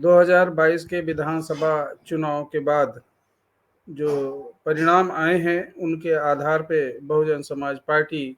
2022 के विधानसभा चुनाव के बाद जो परिणाम आए हैं उनके आधार पे बहुजन समाज पार्टी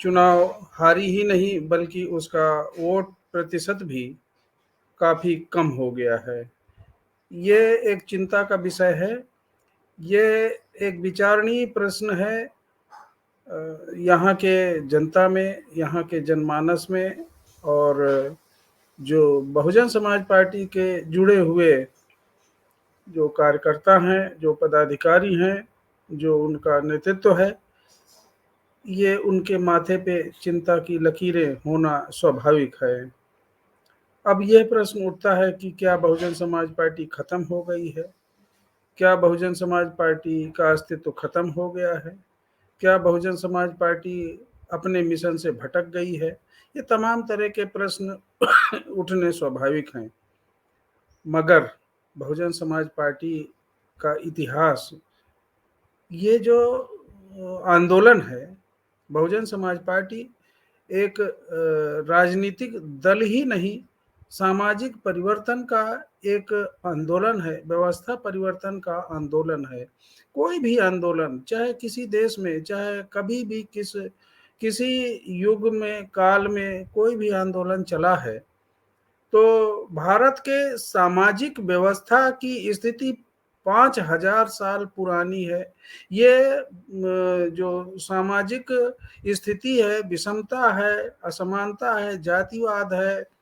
चुनाव हारी ही नहीं बल्कि उसका वोट प्रतिशत भी काफ़ी कम हो गया है। ये एक चिंता का विषय है। ये एक विचारणीय प्रश्न है यहाँ के जनता में, यहाँ के जनमानस में, और जो बहुजन समाज पार्टी के जुड़े हुए जो कार्यकर्ता हैं, जो पदाधिकारी हैं, जो उनका नेतृत्व है, ये उनके माथे पे चिंता की लकीरें होना स्वाभाविक है। अब यह प्रश्न उठता है कि क्या बहुजन समाज पार्टी खत्म हो गई है? क्या बहुजन समाज पार्टी का अस्तित्व खत्म हो गया है? क्या बहुजन समाज पार्टी अपने मिशन से भटक गई है? ये तमाम तरह के प्रश्न उठने स्वाभाविक हैं। मगर बहुजन समाज पार्टी का इतिहास, ये जो आंदोलन है, बहुजन समाज पार्टी एक राजनीतिक दल ही नहीं, सामाजिक परिवर्तन का एक आंदोलन है, व्यवस्था परिवर्तन का आंदोलन है। कोई भी आंदोलन, चाहे किसी देश में, चाहे कभी भी किसी युग में, काल में कोई भी आंदोलन चला है, तो भारत के सामाजिक व्यवस्था की स्थिति 5000 साल पुरानी है। ये जो सामाजिक स्थिति है, विषमता है, असमानता है, जातिवाद है,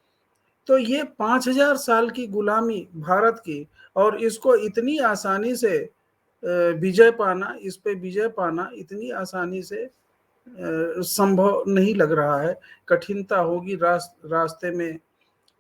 तो ये 5000 साल की गुलामी भारत की, और इसको इतनी आसानी से विजय पाना, इस पे विजय पाना इतनी आसानी से संभव नहीं लग रहा है। कठिनता होगी, रास्ते में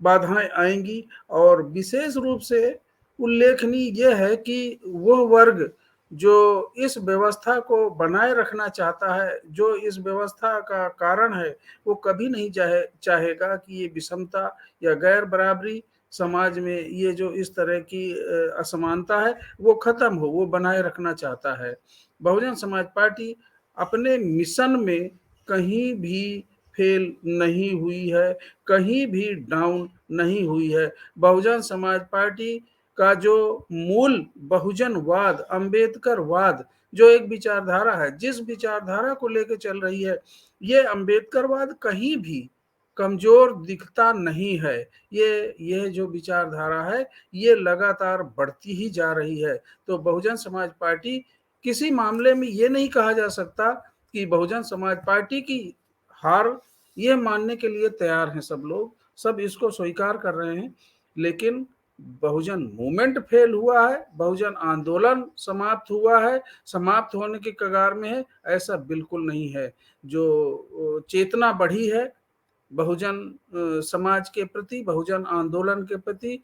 बाधाएं आएंगी, और विशेष रूप से उल्लेखनीय यह है कि वह वर्ग जो इस व्यवस्था को बनाए रखना चाहता है, जो इस व्यवस्था का कारण है, वो कभी नहीं चाहेगा कि ये विषमता या गैर बराबरी समाज में, ये जो इस तरह की असमानता है, वो खत्म हो, वो बनाए रखना चाहता है। बहुजन समाज पार्टी अपने मिशन में कहीं भी फेल नहीं हुई है, कहीं भी डाउन नहीं हुई है। बहुजन समाज पार्टी का जो मूल बहुजनवाद, अंबेडकरवाद, जो एक विचारधारा है, जिस विचारधारा को लेकर चल रही है, ये अंबेडकरवाद कहीं भी कमजोर दिखता नहीं है। ये जो विचारधारा है, ये लगातार बढ़ती ही जा रही है। तो बहुजन समाज पार्टी, किसी मामले में ये नहीं कहा जा सकता कि बहुजन समाज पार्टी की हार, ये मानने के लिए तैयार हैं सब लोग, सब इसको स्वीकार कर रहे हैं। लेकिन बहुजन मूवमेंट फेल हुआ है, बहुजन आंदोलन समाप्त हुआ है, समाप्त होने के कगार में है, ऐसा बिल्कुल नहीं है। जो चेतना बढ़ी है बहुजन समाज के प्रति, बहुजन आंदोलन के प्रति,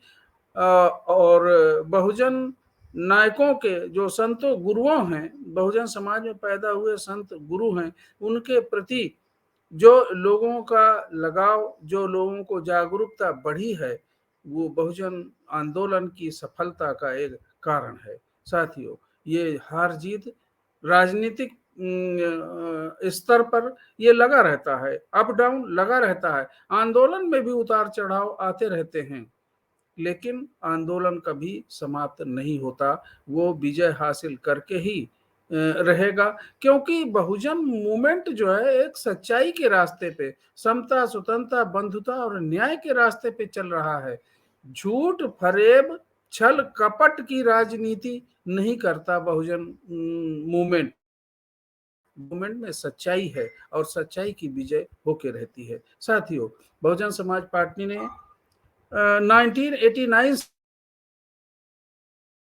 और बहुजन नायकों के, जो संतों गुरुओं हैं, बहुजन समाज में पैदा हुए संत गुरु हैं, उनके प्रति जो लोगों का लगाव, जो लोगों को जागरूकता बढ़ी है, वो बहुजन आंदोलन की सफलता का एक कारण है। साथियों, ये हार जीत राजनीतिक स्तर पर ये लगा रहता है, अप डाउन लगा रहता है, आंदोलन में भी उतार चढ़ाव आते रहते हैं, लेकिन आंदोलन कभी समाप्त नहीं होता। वो विजय हासिल करके ही रहेगा, क्योंकि बहुजन मूवमेंट जो है एक सच्चाई के रास्ते पे, समता, स्वतंत्रता, बंधुता और न्याय के रास्ते पे चल रहा है। झूठ, फरेब, छल कपट की राजनीति नहीं करता बहुजन मूवमेंट। मूवमेंट में सच्चाई है, और सच्चाई की विजय होके रहती है। साथियों, बहुजन समाज पार्टी ने 1989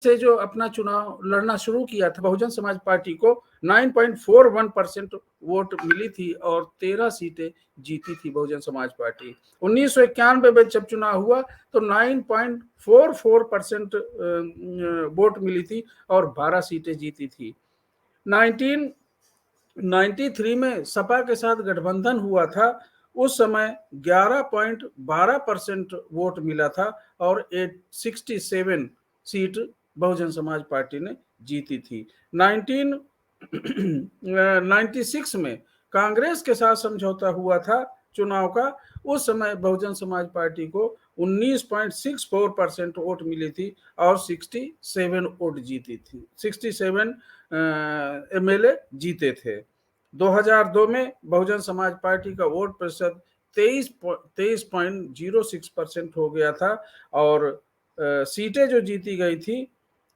से जो अपना चुनाव लड़ना शुरू किया था, बहुजन समाज पार्टी को 9.41% वोट मिली थी और 13 सीटें जीती थी बहुजन समाज पार्टी। 1991 में जब चुनाव हुआ तो 9.44% वोट मिली थी और 12 सीटें जीती थी। 1993 में सपा के साथ गठबंधन हुआ था, उस समय 11.12% वोट मिला था और 67 सीट बहुजन समाज पार्टी ने जीती थी। 1996 में कांग्रेस के साथ समझौता हुआ था, चुनाव का, उस समय बहुजन समाज पार्टी को 19.64% वोट मिली थी और 67 वोट जीती थी, 67 एमएलए जीते थे। 2002 में बहुजन समाज पार्टी का वोट प्रतिशत 23.06% हो गया था और सीटें जो जीती गई थी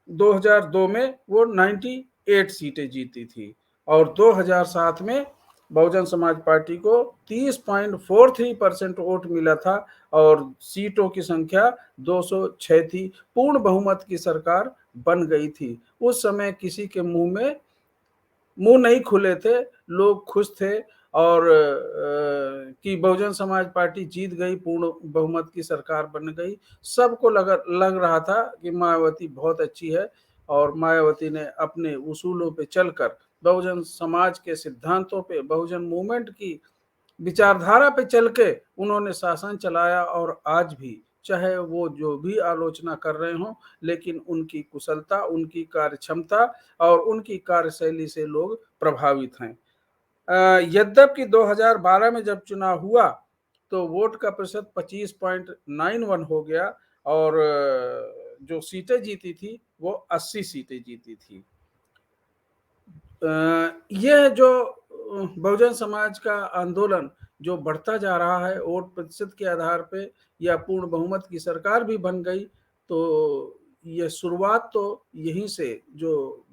2002 में वो 98 सीटें जीती थी और 2007 में बहुजन समाज पार्टी को 30.43% वोट मिला था और सीटों की संख्या 206 थी। पूर्ण बहुमत की सरकार बन गई थी। उस समय किसी के मुंह नहीं खुले थे, लोग खुश थे और कि बहुजन समाज पार्टी जीत गई, पूर्ण बहुमत की सरकार बन गई। सबको लग रहा था कि मायावती बहुत अच्छी है और मायावती ने अपने उसूलों पे चलकर, बहुजन समाज के सिद्धांतों पे, बहुजन मूवमेंट की विचारधारा पे चल के उन्होंने शासन चलाया और आज भी चाहे वो जो भी आलोचना कर रहे हों, लेकिन उनकी कुशलता, उनकी कार्य क्षमता और उनकी कार्यशैली से लोग प्रभावित हैं। यद्यपि 2012 में जब चुनाव हुआ तो वोट का प्रतिशत 25.91 हो गया और जो सीटें जीती थी वो 80 सीटें जीती थी। यह जो बहुजन समाज का आंदोलन जो बढ़ता जा रहा है, वोट प्रतिशत के आधार पे या पूर्ण बहुमत की सरकार भी बन गई, तो ये शुरुआत तो यहीं से जो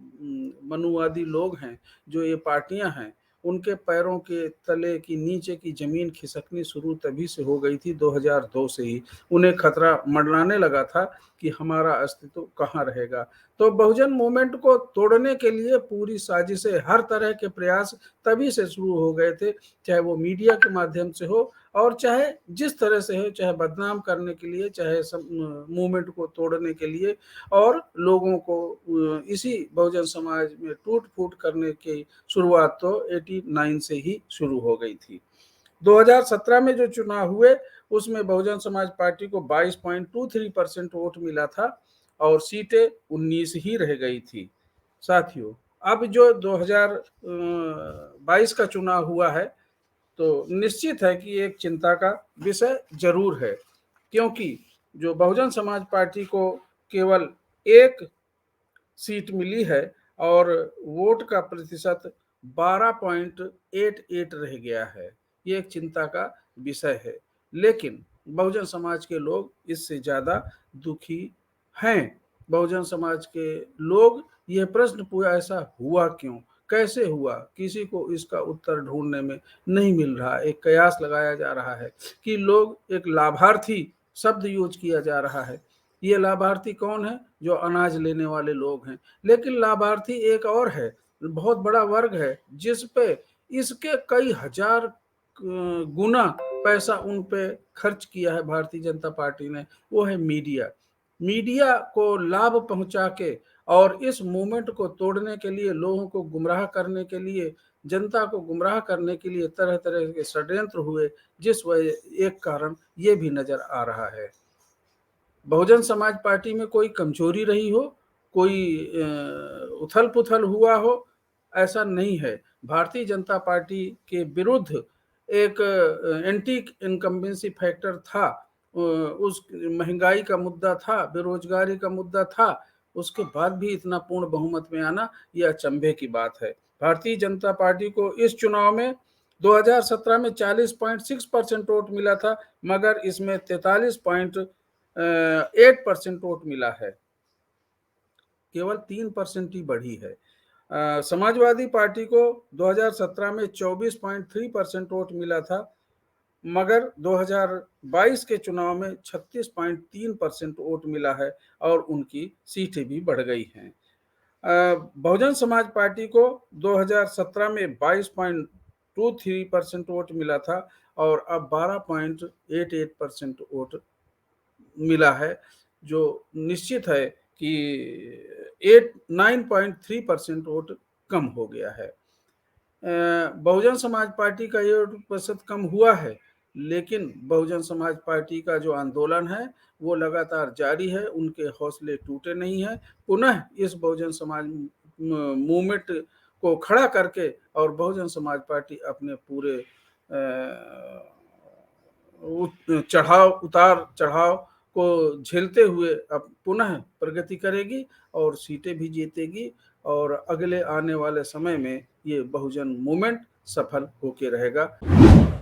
मनुवादी लोग हैं, जो ये पार्टियां हैं, उनके पैरों के तले की नीचे की जमीन खिसकनी शुरू तभी से हो गई थी, 2002 से ही। उन्हें खतरा मंडराने लगा था कि हमारा अस्तित्व कहाँ रहेगा। तो बहुजन मूवमेंट को तोड़ने के लिए पूरी साजिशें, हर तरह के प्रयास तभी से शुरू हो गए थे, चाहे वो मीडिया के माध्यम से हो और चाहे जिस तरह से हो, चाहे बदनाम करने के लिए, चाहे मूवमेंट को तोड़ने के लिए और लोगों को इसी बहुजन समाज में टूट फूट करने की शुरुआत तो 89 से ही शुरू हो गई थी। 2017 में जो चुनाव हुए उसमें बहुजन समाज पार्टी को 22.23% वोट मिला था और सीटें 19 ही रह गई थी। साथियों, अब जो 2022 का चुनाव हुआ है तो निश्चित है कि एक चिंता का विषय जरूर है, क्योंकि जो बहुजन समाज पार्टी को केवल एक सीट मिली है और वोट का प्रतिशत 12.88 रह गया है। ये एक चिंता का विषय है, लेकिन बहुजन समाज के लोग इससे ज़्यादा दुखी हैं। बहुजन समाज के लोग ये प्रश्न पूछा, ऐसा हुआ क्यों, कैसे हुआ, किसी को इसका उत्तर ढूंढने में नहीं मिल रहा। एक कयास लगाया जा रहा है कि लोग, एक लाभार्थी शब्द यूज किया जा रहा है। ये लाभार्थी कौन है? जो अनाज लेने वाले लोग हैं। लेकिन लाभार्थी एक और है, बहुत बड़ा वर्ग है जिस पे इसके कई हजार गुना पैसा उन पे खर्च किया है भारतीय जनता पार्टी ने, वो है मीडिया। मीडिया को लाभ पहुंचा के और इस मूवमेंट को तोड़ने के लिए, लोगों को गुमराह करने के लिए, जनता को गुमराह करने के लिए तरह तरह के षड्यंत्र हुए, जिस वजह एक कारण ये भी नजर आ रहा है। बहुजन समाज पार्टी में कोई कमजोरी रही हो, कोई उथल पुथल हुआ हो, ऐसा नहीं है। भारतीय जनता पार्टी के विरुद्ध एक एंटी इनकम्बेंसी फैक्टर था, उस महंगाई का मुद्दा था, बेरोजगारी का मुद्दा था, उसके बाद भी इतना पूर्ण बहुमत में आना यह अचंभे की बात है। भारतीय जनता पार्टी को इस चुनाव में 2017 में 40.6% वोट मिला था, मगर इसमें 43.8% वोट मिला है, केवल 3% ही बढ़ी है। समाजवादी पार्टी को 2017 में 24.3% वोट मिला था, मगर 2022 के चुनाव में 36.3% वोट मिला है और उनकी सीटें भी बढ़ गई हैं। बहुजन समाज पार्टी को 2017 में 22.23% वोट मिला था और अब 12.88% वोट मिला है, जो निश्चित है कि 9.3% वोट कम हो गया है। बहुजन समाज पार्टी का ये प्रतिशत कम हुआ है, लेकिन बहुजन समाज पार्टी का जो आंदोलन है वो लगातार जारी है, उनके हौसले टूटे नहीं हैं। पुनः इस बहुजन समाज मूवमेंट को खड़ा करके और बहुजन समाज पार्टी अपने पूरे चढ़ाव उतार चढ़ाव को झेलते हुए अब पुनः प्रगति करेगी और सीटें भी जीतेगी और अगले आने वाले समय में ये बहुजन मूवमेंट सफल होके रहेगा।